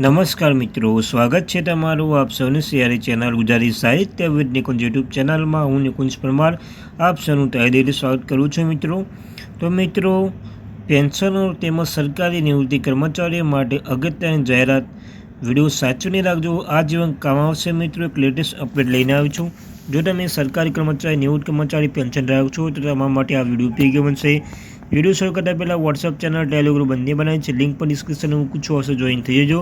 નમસ્કાર મિત્રો, સ્વાગત છે તમારું આપ સૌની સિયારી ચેનલ ગુજરાતી સાહિત્ય વિદ નિકુંજ યુટ્યુબ ચેનલમાં. હું નિકુંજ પરમાર આપ સૌનું તહેદિલથી સ્વાગત કરું છું મિત્રો, પેન્શનરો તેમજ સરકારી નિવૃત્તિ કર્મચારીઓ માટે અગત્યની જાહેરાત. વિડીયો સાચવીને રાખજો, આ જીવન કામ આવશે મિત્રો. એક લેટેસ્ટ અપડેટ લઈને આવ્યો છું. જો તમે સરકારી કર્મચારી, નિવૃત્ત કર્મચારી પેન્શન ધારક છો તો તમારા માટે આ વિડીયો ઉપયોગી બનશે. વિડીયો શરૂ કરતાં પહેલાં વોટ્સઅપ ચેનલ, ટેલિગ્રામ બંને બનાવી છે, લિંક પણ ડિસ્ક્રિપ્શનમાં મૂકું છું, આવશે જોઈન થઈ જજો.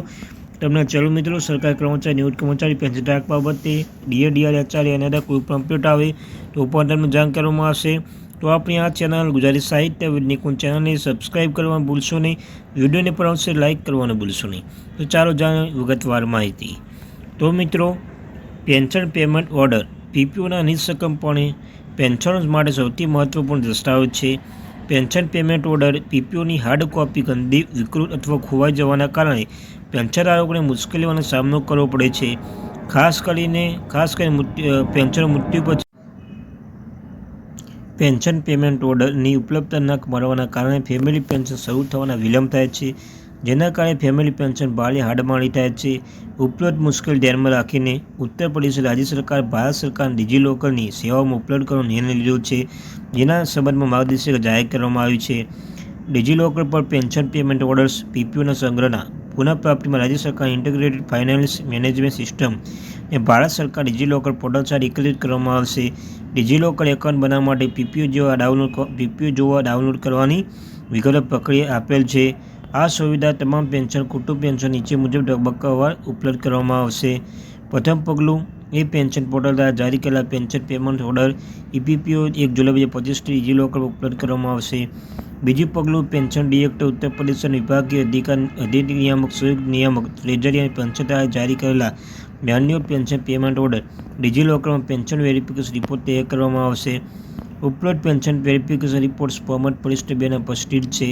તમને ચાલો મિત્રો, સરકારી કર્મચારી, નિવૃત્ત કર્મચારી પેન્શન ધારક બાબતે ડીઆર એચઆરએ અને કોઈ પણ અપડેટ આવે તો પણ તમને જાણ કરવામાં આવશે. તો આપણી આ ચેનલ ગુજરાતી સાહિત્ય વિદ નિકુંજ ચેનલને સબસ્ક્રાઈબ કરવાનું ભૂલશો નહીં, વિડીયોને પણ આવશે લાઇક કરવાનું ભૂલશો નહીં. તો ચાલો જાણીએ વિગતવાર માહિતી. તો મિત્રો, પેન્શન પેમેન્ટ ઓર્ડર પીપીઓના નિઃશંકપણે પેન્શનર્સ માટે સૌથી મહત્વપૂર્ણ દસ્તાવેજ છે. પેન્શન પેમેન્ટ ઓર્ડર પીપીઓની હાર્ડ કોપી ગંદી, વિકૃત અથવા ખોવાઈ જવાના કારણે પેન્શનધારકોને મુશ્કેલીઓનો સામનો કરવો પડે છે. ખાસ કરીને પેન્શન મૃત્યુ પછી પેન્શન પેમેન્ટ ઓર્ડરની ઉપલબ્ધતા ન મળવાના કારણે ફેમિલી પેન્શન શરૂ થવાના વિલંબ થાય છે, જેના કારણે ફેમિલી પેન્શન ભારે હાડમારી થાય છે. ઉપલબ્ધ મુશ્કેલી ધ્યાનમાં રાખીને ઉત્તર પ્રદેશ રાજ્ય સરકાર ભારત સરકારની ડિજીલોકરની સેવાઓમાં ઉપલબ્ધ કરવાનો નિર્ણય લીધો છે, જેના સંબંધમાં માર્ગદર્શિકા જાહેર કરવામાં આવી છે. ડિજીલોકર પર પેન્શન પેમેન્ટ ઓર્ડર્સ પીપીઓના સંગ્રહના પુનઃપ્રાપ્તિમાં રાજ્ય સરકારની ઇન્ટિગ્રેટેડ ફાઇનાન્સ મેનેજમેન્ટ સિસ્ટમ એ ભારત સરકાર ડિજીલોકર પોર્ટલ સાથે એકત્રિત કરવામાં આવશે. ડિજીલોકર એકાઉન્ટ બનાવવા માટે પીપીઓ જોવા ડાઉનલોડ કરવાની વિગતો પ્રક્રિયા આપેલ છે. આ સુવિધા તમામ પેન્શન, કુટુંબ પેન્શન નીચે મુજબ તબક્કાવાર ઉપલબ્ધ કરવામાં આવશે. પ્રથમ પગલું એ પેન્શન પોર્ટલ દ્વારા જારી કરેલા પેન્શન પેમેન્ટ ઓર્ડર ઈપીપીઓ 1 જુલાઈ 2025 ડિજીલોકર ઉપલબ્ધ કરવામાં આવશે. બીજું પગલું પેન્શન ડિરેક્ટર ઉત્તર પ્રદેશના વિભાગીય અધિનિયામક સંયુક્ત નિયામક ટ્રેઝરી અને પેન્શન દ્વારા જારી કરેલા મેન્યુઅલ પેન્શન પેમેન્ટ ઓર્ડર ડિજીલોકરમાં પેન્શન વેરિફિકેશન રિપોર્ટ તૈયાર કરવામાં આવશે. ઉપલબ્ધ પેન્શન વેરિફિકેશન રિપોર્ટ્સ ફોર્મેટ પરિશિષ્ટ 2 પર સ્ટીલ છે.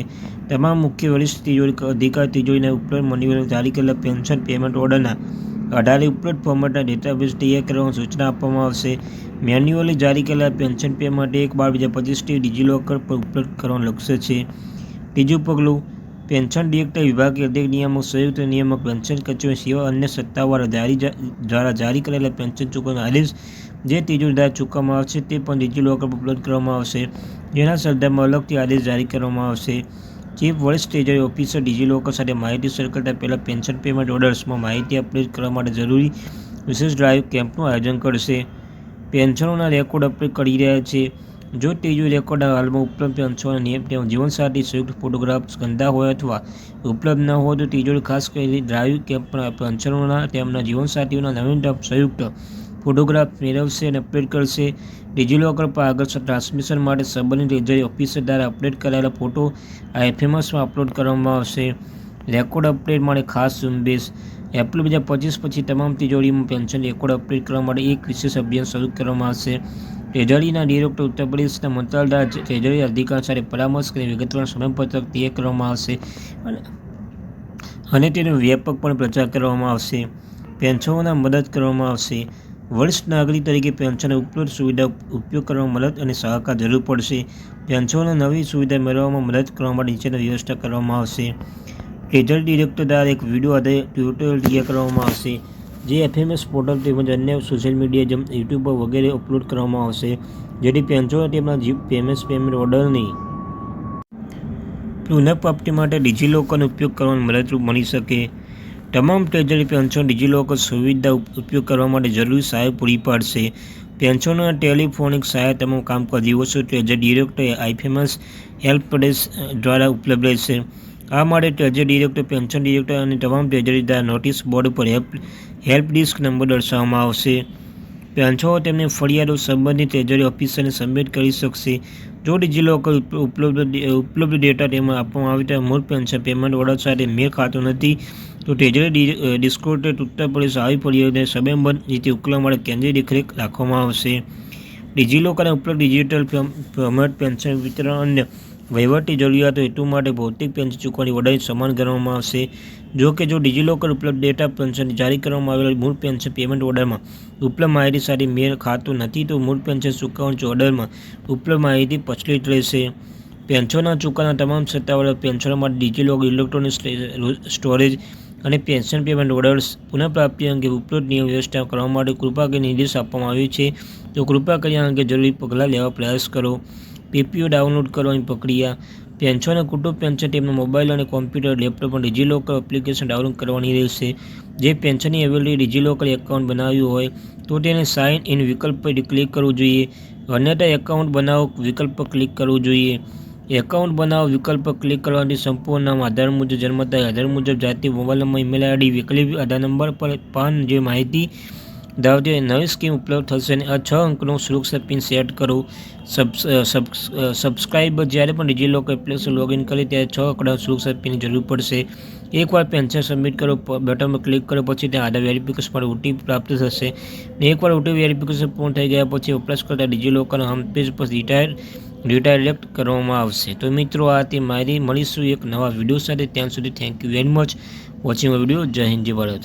તમામ મુખ્ય વરિષ્ઠ અધિકારી તિજોરીના ઉપલબ્ધ મેન્યુઅલ જારી કરેલા પેન્શન પેમેન્ટ ઓર્ડરના આધારે ઉપલબ્ધ ફોર્મેટના ડેટાબેઝ તૈયાર કરવાની સૂચના આપવામાં આવશે. મેન્યુઅલી જારી કરેલા પેન્શન પેમેન્ટ 1/12/2025 ડિજીલોકર પર ઉપલબ્ધ કરવાનું લક્ષ્ય છે. ત્રીજું પગલું પેન્શન ડિરેક્ટર વિભાગીય અધિનિયામક સંયુક્ત નિયામક પેન્શન કચેરી સિવાય અન્ય સત્તાવાર દ્વારા જારી કરેલા પેન્શન ચૂકવણીના આદેશ જે તિજોરી દ્વારા ચૂકવવામાં આવશે તે પણ ડિજીલોકર પર ઉપલબ્ધ કરવામાં આવશે, જેના સંદર્ભમાં અલગથી આદેશ જારી કરવામાં આવશે. ચીફ વરિષ્ઠ ટ્રેઝરી ઓફિસર ડિજીલોકર સાથે માહિતી શેર કરતા પહેલાં પેન્શન પેમેન્ટ ઓર્ડર્સમાં માહિતી અપડેટ કરવા માટે જરૂરી વિશેષ ડ્રાઈવ કેમ્પનું આયોજન કરશે. પેન્શનોના રેકોર્ડ અપડેટ કરી રહ્યા છે. જો તિજોરી રેકોર્ડના હાલમાં ઉપલબ્ધ પેન્શનોના નિયમ તેમજ જીવનસાથી સંયુક્ત ફોટોગ્રાફ્સ ગંદા હોય અથવા ઉપલબ્ધ ન હોય તો તિજોરી ખાસ કરીને ડ્રાઈવ કેમ્પના પેન્શનરોના તેમના જીવનસાથીઓના નવીનતમ સંયુક્ત ફોટોગ્રાફ મેળવશે અને અપડેટ કરશે. ડિજીલોકર પર આગળ ટ્રાન્સમિશન માટે સંબંધિત ટ્રેઝરી ઓફિસર દ્વારા અપડેટ કરાયેલા ફોટો એફએમએસમાં અપલોડ કરવામાં આવશે. રેકોર્ડ અપડેટ માટે ખાસ ઝુંબેશ એપ્રિલ 2025 પછી તમામ તિજોરીમાં પેન્શન રેકોર્ડ અપડેટ કરવા માટે એક વિશેષ અભિયાન શરૂ કરવામાં આવશે. ટ્રેઝરીના ડિરેક્ટર ઉત્તર પ્રદેશના મંત્રાલય દ્વારા ટ્રેઝરી અધિકારી સાથે પરામર્શ કરીને વિગતવાર સમયપત્રક તૈયાર કરવામાં આવશે અને તેનો વ્યાપકપણે પ્રચાર કરવામાં આવશે. પેન્શનોના મદદ કરવામાં આવશે. વરિષ્ઠ નાગરિક તરીકે પેન્શનની ઉપલબ્ધ સુવિધા ઉપયોગ કરવામાં મદદ અને સહકાર જરૂર પડશે. પેન્શનોની નવી સુવિધા મેળવવામાં મદદ કરવા માટે નીચેની વ્યવસ્થા કરવામાં આવશે. ટ્રેઝરી ડિરેક્ટર દ્વારા એક વિડીયો આધારિત ટ્યુટોરિયલ તૈયાર કરવામાં આવશે, જે એફએમએસ પોર્ટલ તેમજ અન્ય સોશિયલ મીડિયા જેમ યુટ્યુબ વગેરે અપલોડ કરવામાં આવશે, જેથી પેન્શનરો તેમના પેમેન્ટ ઓર્ડરની પુનઃપ્રાપ્તિ માટે ડિજીલોકરનો ઉપયોગ કરવામાં મદદરૂપ બની શકે. તમામ ટ્રેઝરી પેન્શન ડિજીલોકર સુવિધા ઉપયોગ કરવા માટે જરૂરી સહાય પૂરી પાડશે. પેન્શનોના ટેલિફોનિક સહાય તમામ કામકાજ દિવસો ટ્રેઝરી ડિરેક્ટર આઈએફએમએસ હેલ્પ ડેસ્ક દ્વારા ઉપલબ્ધ રહેશે. આ માટે ટ્રેઝરી ડિરેક્ટર, પેન્શન ડિરેક્ટર અને તમામ ટ્રેઝરી દ્વારા નોટિસ બોર્ડ પર હેલ્પ ડેસ્ક નંબર દર્શાવવામાં આવશે. પેન્શનરો તેમની ફરિયાદો સંબંધિત ટ્રેઝરી ઓફિસરને સબમિટ કરી શકશે. જો ડિજીલોકર ઉપલબ્ધ ડેટા તેમાં આપવામાં આવે તો મૂળ પેન્શન પેમેન્ટ ઓર્ડર સાથે મેળ ખાતો નથી તો ટ્રેઝરી ડિરેક્ટરેટ ઉત્તર પ્રદેશ આવી ફરિયાદોને સમયબદ્ધ રીતે ઉકેલવા માટે કેન્દ્રીય દેખરેખ રાખવામાં આવશે. ડિજીલોકરના ઉપલબ્ધ ડિજિટલ પેમેન્ટ પેન્શન વિતરણ અને વહીવટી જરૂરિયાતો હેતુ માટે ભૌતિક પેન્શન ચૂકવણી વડાઈ સમાન ગણવામાં આવશે. જો કે જો ડિજીલોકર ઉપલબ્ધ ડેટા પેન્શન જારી કરવામાં આવેલા મૂળ પેન્શન પેમેન્ટ ઓર્ડરમાં ઉપલબ્ધ માહિતી સાથે મેળ ખાતું નથી તો મૂળ પેન્શન ચૂકવણી ઓર્ડરમાં ઉપલબ્ધ માહિતી પ્રચલિત રહેશે. પેન્શનના ચૂકવવાના તમામ સત્તાવાળા પેન્શનો માટે ડિજીલોકર ઇલેક્ટ્રોનિક સ્ટોરેજ અને પેન્શન પેમેન્ટ ઓર્ડર્સ પુનઃપ્રાપ્તિ અંગે ઉપરોક્ત નિયમ વ્યવસ્થા કરવા માટે કૃપા કરી નિર્દેશ આપવામાં આવ્યો છે, તો કૃપા કરી આ અંગે જરૂરી પગલાં લેવા પ્રયાસ કરો. પીપીઓ ડાઉનલોડ કરવાની પ્રક્રિયા. પેન્શન અને કુટુંબ પેન્શન તેમના મોબાઈલ અને કોમ્પ્યુટર લેપટોપ પર ડિજીલોકર એપ્લિકેશન ડાઉનલોડ કરવાની રહેશે. જે પેન્શનની એવેલી ડિજીલોકર એકાઉન્ટ બનાવ્યું હોય તો તેને સાઇન ઇન વિકલ્પ પર ક્લિક કરવું જોઈએ. અન્યથા એકાઉન્ટ બનાવો વિકલ્પ પર ક્લિક કરવું જોઈએ. એકાઉન્ટ બનાવો વિકલ્પ પર ક્લિક કરવાથી સંપૂર્ણ નામ, આધાર મુજબ જન્મ તારીખ, આધાર મુજબ જાતિ, મોબાઈલ નંબર, ઈમેલ આઈડી, વૈકલ્પિક આધાર નંબર પર પાન જે માહિતી ધરાવતી નવી સ્કીમ ઉપલબ્ધ થશે અને આ 6 અંકનો સુરક્ષા પિન સેટ કરો. સબસ્ક્રાઇબર જ્યારે પણ ડિજીલોકર એપ્લિકેશન લોગિન કરે ત્યારે 6 આંકડા સુરક્ષા પિનની જરૂર પડશે. એકવાર પેન્શન સબમિટ કરો બટન પર ક્લિક કરો પછી ત્યાં આધાર વેરિફિકેશન માટે ઓટીપી પ્રાપ્ત થશે. એકવાર ઓટીપી વેરિફિકેશન પૂર્ણ થઈ ગયા પછી વપરાશકર્તા ડિજીલોકરના હોમ પેજ પર રિડાયરેક્ટ કરવામાં આવશે. તો મિત્રો આ તે મારી મળીશું એક નવા વિડીયો સાથે. ત્યાં સુધી thank you very much watching video. જય હિન્દ, જય ભારત.